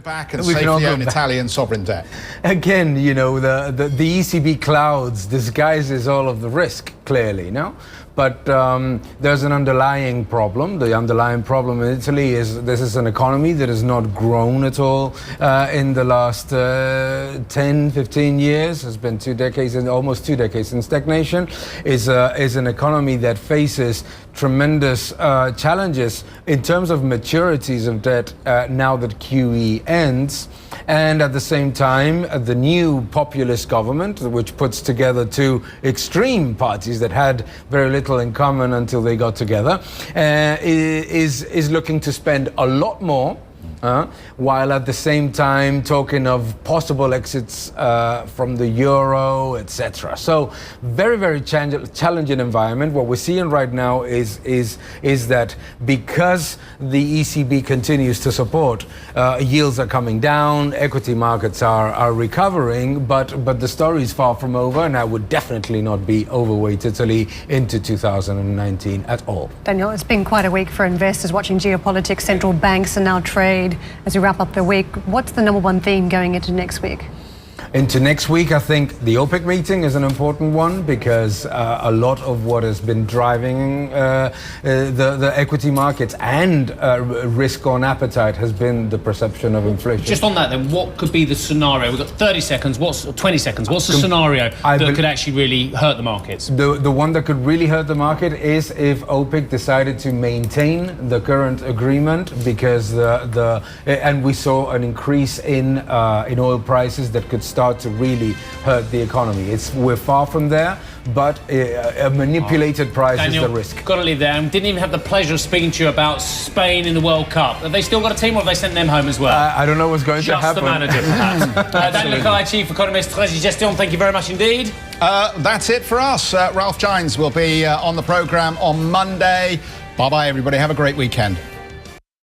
Back and safely own Italian sovereign debt. Again, you know, the ECB clouds disguises all of the risk, clearly, no? But there's an underlying problem. The underlying problem in Italy is this is an economy that has not grown at all in the last 10, 15 years. It's been 2 decades, almost 2 decades in stagnation. Is an economy that faces tremendous challenges in terms of maturities of debt now that QE ends. And at the same time, the new populist government, which puts together two extreme parties that had very little in common until they got together, is looking to spend a lot more, while at the same time talking of possible exits from the euro, etc. So very, very challenging environment. What we're seeing right now is that because the ECB continues to support, yields are coming down, equity markets are recovering, but the story is far from over, and I would definitely not be overweight Italy into 2019 at all. Daniel, it's been quite a week for investors watching geopolitics, central banks and now trade. As we wrap up the week, what's the number one theme going into next week? Into next week, I think the OPEC meeting is an important one because a lot of what has been driving the equity markets and risk on appetite has been the perception of inflation. Just on that then, what could be the scenario? We've got 30 seconds, 20 seconds. What's the scenario that could actually really hurt the markets? The one that could really hurt the market is if OPEC decided to maintain the current agreement, because and we saw an increase in oil prices that could start to really hurt the economy. We're far from there, but a manipulated price Daniel, is the risk. Got to leave there. And didn't even have the pleasure of speaking to you about Spain in the World Cup. Have they still got a team, or have they sent them home as well? I don't know what's going to happen. Just the manager, perhaps. Daniel Lacalle, Chief Economist, Treasury Gestion, thank you very much indeed. That's it for us. Ralph Gines will be on the programme on Monday. Bye-bye, everybody. Have a great weekend.